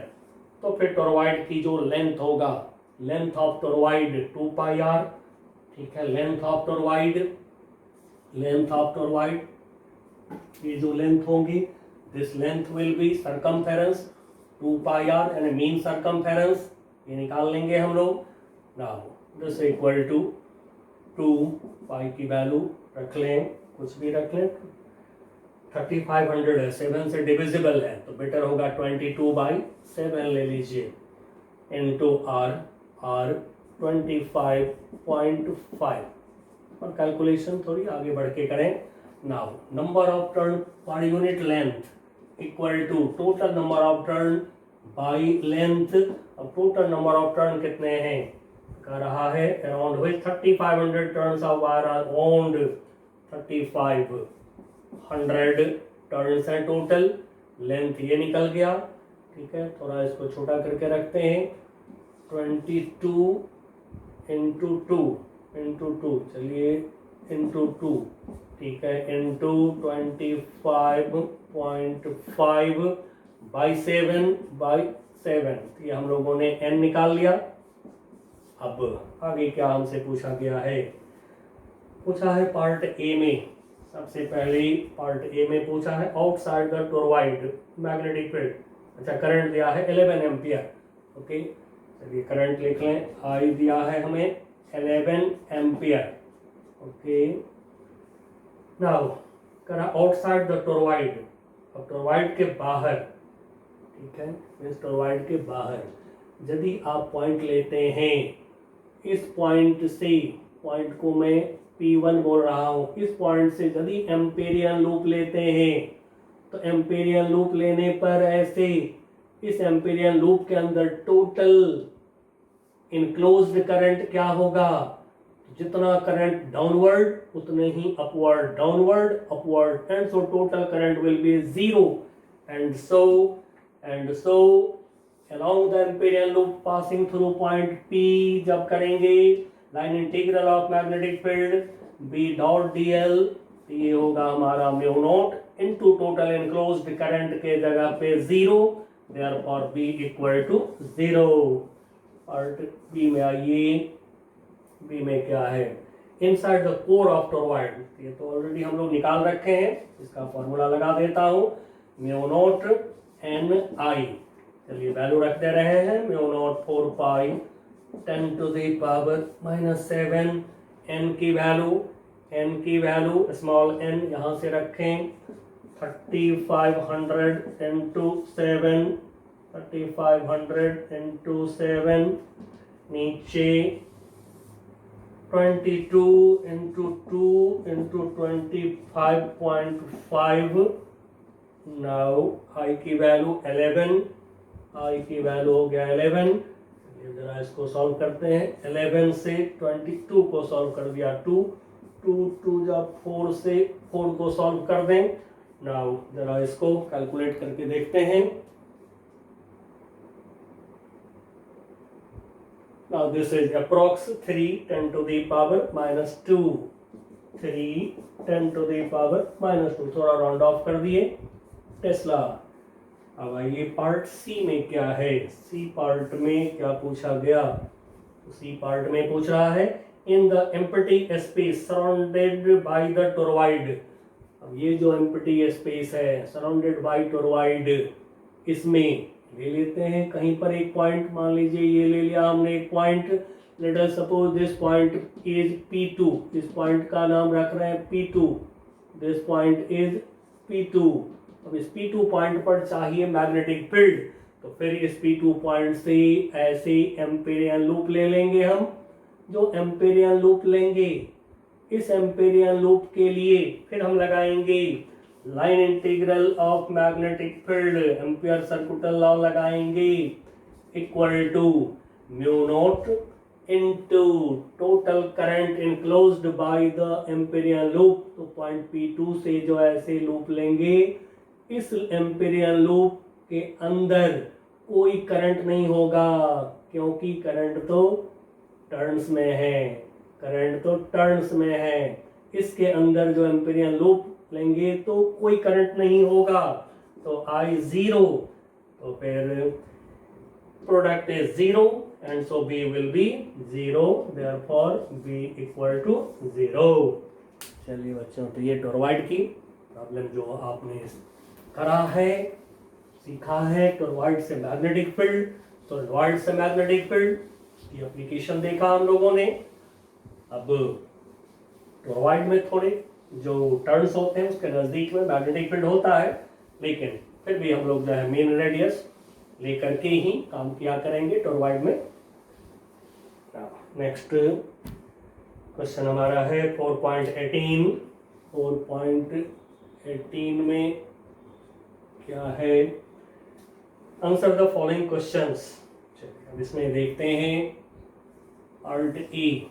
तो फिर टोरॉइड की जो लेंथ होगा, length of toroid 2 pi r, ठीक है। लेंथ ऑफ टोरॉइड, ये जो लेंथ होगी, this length will be circumference 2 pi r यानी मीन सर्कमफेरेंस, ये निकाल लेंगे हम लोग। नाउ दिस इक्वल टू 2 पाई की वैल्यू रख लें, कुछ भी रख लें, 3500 है, 7 से डिविजिबल है तो बेटर होगा 22/7 ले लीजिए, इनटू r 25.5। और कैलकुलेशन थोड़ी आगे बढ़ के करें। Now number of turn per unit length equal to total number of turn by length. अब टोटल नंबर ऑफ टर्न कितने हैं, कह रहा है around which 3500 turns of wire are wound, 3500 turns हैं टोटल, लेंथ ये निकल गया, ठीक है। थोड़ा इसको छोटा करके रखते हैं, 22 इंटू 2, चलिए इंटू टू, ठीक है, इंटू 25.5 बाई 7 ये हम लोगों ने n निकाल लिया। अब आगे क्या हमसे पूछा गया है, पूछा है पार्ट ए में, सबसे पहले पार्ट ए में पूछा है outside the toroid magnetic field. अच्छा, करंट दिया है 11 एम्पियर। ओके, चलिए करंट लिख लें, आई दिया है हमें 11 एम्पियर। ओके, नाउ करा आउटसाइड द टोरॉइड, अब टोरॉइड के बाहर, ठीक है, इस टोरॉइड के बाहर यदि आप पॉइंट लेते हैं, इस पॉइंट से, पॉइंट को मैं P1 बोल रहा हूं, इस पॉइंट से यदि एम्पेरियन लूप लेते हैं तो एम्पेरियन लूप लेने पर ऐसे इस एम्पेरियन लूप के अंदर टोटल इनक्लोज्ड करंट क्या होगा, जितना करंट डाउनवर्ड उतने ही upward, downward upward, and so total current will be 0 and so along the Amperian loop passing through point P जब करेंगे line integral of magnetic field B dot dl, ये होगा हमारा mu naught into total enclosed current के जगह पे 0, therefore B equal to 0। Part B में आइए, बी में क्या है, inside the core of toroid, ये तो ऑलरेडी हम लोग निकाल रखे हैं, इसका फॉर्मूला लगा देता हूं, म्यू नॉट एन आई, चलिए वैल्यू रख दे रहे हैं, mu naught 4 pi 10 to the power -7, n की वैल्यू स्मॉल n यहाँ से रखें 3500 इंटू 7, 3500 इंटू 7, नीचे 22 इंटू 2 इंटू 25.5, नाउ आई की वैल्यू 11, आई की वैल्यू हो गया 11, जरा इसको सॉल्व करते हैं, 11 से 22 को सॉल्व कर दिया 2 जब 4 से 4 को सॉल्व कर दें, नाउ जरा इसको कैलकुलेट करके देखते हैं। Now this is approx 3 10 to the power -2, 3 10 to the power -2, थोड़ा राउंड ऑफ कर दिए टेस्ला। अब आइए पार्ट सी में क्या है, सी पार्ट में क्या पूछा गया, सी पार्ट में पूछ रहा है in the empty space surrounded by the toroid. अब ये जो एम्प्टी स्पेस है सराउंडेड बाय टोरॉइड, इसमें ले लेते हैं कहीं पर एक पॉइंट, मान लीजिए ये ले लिया हमने एक point, let us suppose this point is P2, इस पॉइंट का नाम रख रहे हैं P2, this point is P2। अब इस P2 पॉइंट पर चाहिए मैग्नेटिक फील्ड, तो फिर इस P2 पॉइंट से ऐसे एम्पेरियन लूप ले लेंगे हम, जो एम्पेरियन लूप लेंगे, इस एम्पेरियन लूप के लिए फिर हम लगाएंगे line integral of magnetic field, Ampere circular law लगाएंगे, equal to mu naught into total current enclosed by the Amperian loop. तो पॉइंट P2 से जो ऐसे लूप लेंगे, इस एम्पेरियन लूप के अंदर कोई करंट नहीं होगा, क्योंकि करंट तो टर्न्स में है, करंट तो टर्न्स में है, इसके अंदर जो एम्पेरियन लूप लेंगे तो कोई करंट नहीं होगा, तो I 0, तो फिर product is 0 and so B will be 0, therefore B equal to 0। चलिए बच्चों, तो ये टोरॉइड की प्रॉब्लम जो आपने करा है, सीखा है, टोरॉइड से मैग्नेटिक फील्ड, टोरॉइड से मैग्नेटिक फील्ड की एप्लीकेशन देखा हम लोगों ने। अब टोरॉइड में थोड़े जो टर्न्स होते हैं उसके नजदीक में मैग्नेटिक फील्ड होता है, लेकिन फिर भी हम लोग जो है मेन रेडियस लेकर के ही काम किया करेंगे टोरॉइड में। नेक्स्ट क्वेश्चन हमारा है 4.18, 4.18 में क्या है, आंसर द फॉलोइंग क्वेश्चंस। अब इसमें देखते हैं पार्ट ई,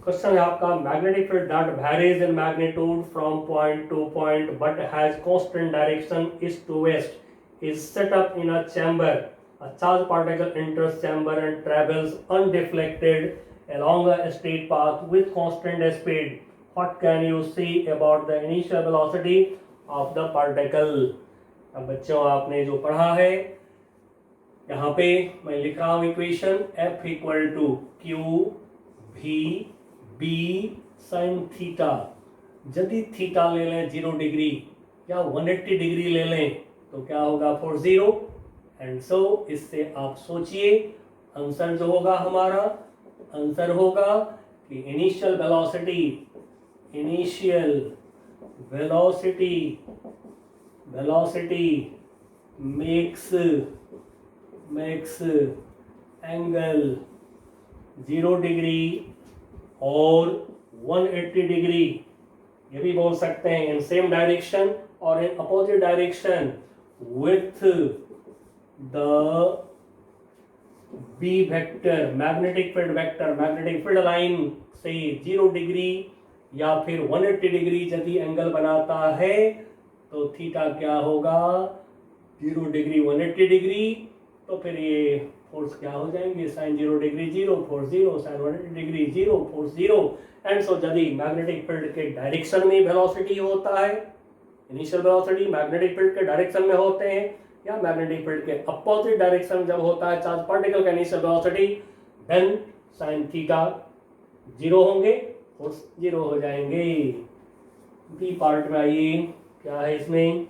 क्वेश्चन है आपका, magnetic field that varies in magnitude from point to point but has constant direction east to west is set up in a chamber, a charge particle enters chamber and travels undeflected along a straight path with constant speed, what can you see about the initial velocity of the particle? अब बच्चों आपने जो पढ़ा है, यहाँ पे मैं लिख रहा हूँ equation F equal to q भी बी साइन थीटा। यदि थीटा ले लें 0 डिग्री या 180 डिग्री ले लें तो क्या होगा फॉर 0। एंड सो इससे आप सोचिए आंसर जो होगा हमारा, आंसर होगा कि initial velocity makes angle 0 degree और 180 डिग्री, ये भी बोल सकते हैं, इन सेम डायरेक्शन और in opposite direction with the B vector, magnetic field line से 0 डिग्री या फिर 180 डिग्री यदि एंगल बनाता है तो थीटा क्या होगा 0 डिग्री 180 डिग्री, तो फिर ये फोर्स क्या हो जाएंगे sine 0 degree 0 force 0 sine 180 degree 0 force 0। And so यदि मैग्नेटिक फील्ड के डायरेक्शन में वेलोसिटी होता है, इनिशियल वेलोसिटी मैग्नेटिक फील्ड के डायरेक्शन में होते हैं या मैग्नेटिक फील्ड के अपोजिट डायरेक्शन जब होता है चार्ज पार्टिकल का initial velocity, then sine theta 0 होंगे, फोर्स 0 हो जाएंगे। बी पार्ट में आइए, क्या है इसमें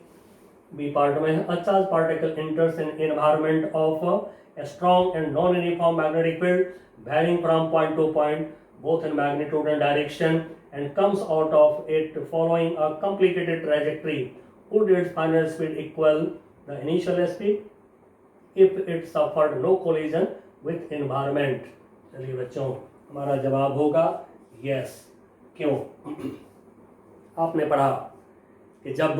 बी पार्ट में, a charged particle enters an environment of a strong and non-uniform magnetic field varying from point to point both in magnitude and direction and comes out of it following a complicated trajectory. Would its final speed equal the initial speed if it suffered no collision with environment? चलिए बच्चों, हमारा जवाब होगा yes. क्यों? आपने पढ़ा कि जब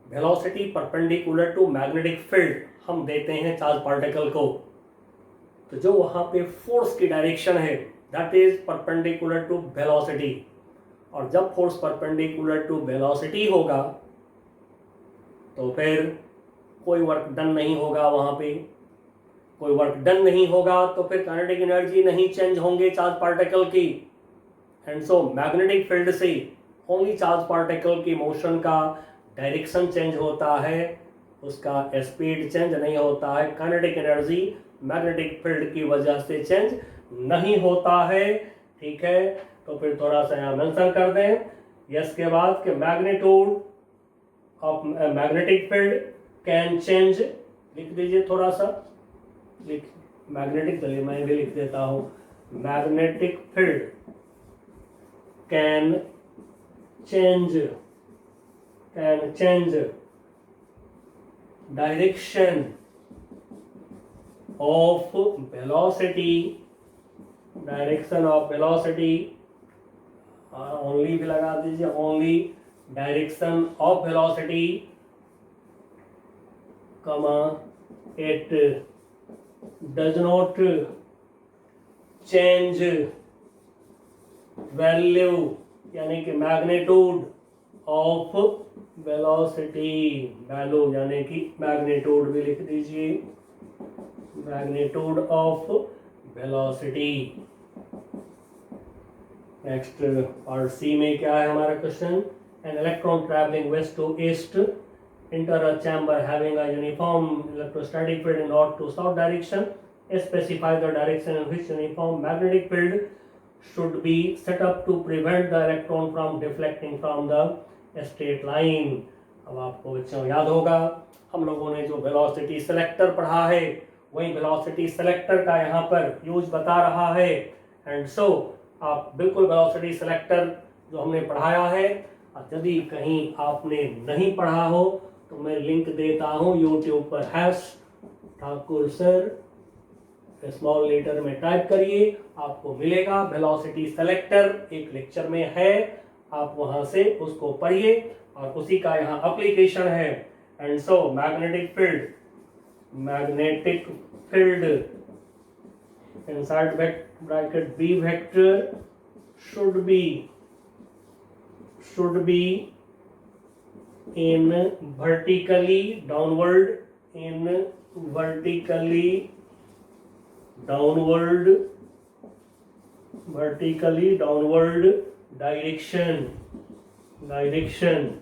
velocity perpendicular to magnetic field हम देते हैं चार्ज पार्टिकल को, तो जो वहां पे फोर्स की डायरेक्शन है that is perpendicular to velocity, और जब फोर्स परपेंडिकुलर टू वेलोसिटी होगा तो फिर कोई वर्क डन नहीं होगा, वहां पे कोई वर्क डन नहीं होगा तो फिर काइनेटिक एनर्जी नहीं चेंज होंगे चार्ज पार्टिकल की। एंड सो मैग्नेटिक फील्ड से ओनली चार्ज पार्टिकल की मोशन का डायरेक्शन चेंज होता है, उसका स्पीड चेंज नहीं होता है। काइनेटिक एनर्जी मैग्नेटिक फील्ड की वजह से चेंज नहीं होता है। ठीक है, तो फिर थोड़ा सा यहाँ मेंशन कर दें यस के बाद कि magnitude of magnetic field can change, लिख दीजिए थोड़ा सा, लिख मैग्नेटिक, चलिए मैं भी लिख देता हूँ, magnetic field can change direction of velocity, only भी लगा दीजिए, only direction of velocity, it does not change value यानी कि magnitude of वेलोसिटी, वैल्यू यानी कि मैग्नीट्यूड भी लिख दीजिए, magnitude of velocity. Next part C में क्या है हमारा question, an electron travelling west to east enter a chamber having a uniform electrostatic field in north to south direction, specify the direction in which uniform magnetic field should be set up to prevent the electron from deflecting from the straight line. अब आपको बच्चों याद होगा हम लोगों ने जो velocity selector पढ़ा है वही वेलोसिटी सेलेक्टर का यहाँ पर यूज बता रहा है। एंड सो आप बिल्कुल वेलोसिटी सेलेक्टर जो हमने पढ़ाया है, यदि कहीं आपने नहीं पढ़ा हो तो मैं लिंक देता हूँ यूट्यूब पर, hash Thakur sir small letter में टाइप करिए, आपको मिलेगा वेलोसिटी सेलेक्टर, एक लेक्चर में है, आप वहां से उसको पढ़िए और उसी का यहाँ एप्लीकेशन है। And so magnetic field inside bracket B vector should be in vertically downward direction, direction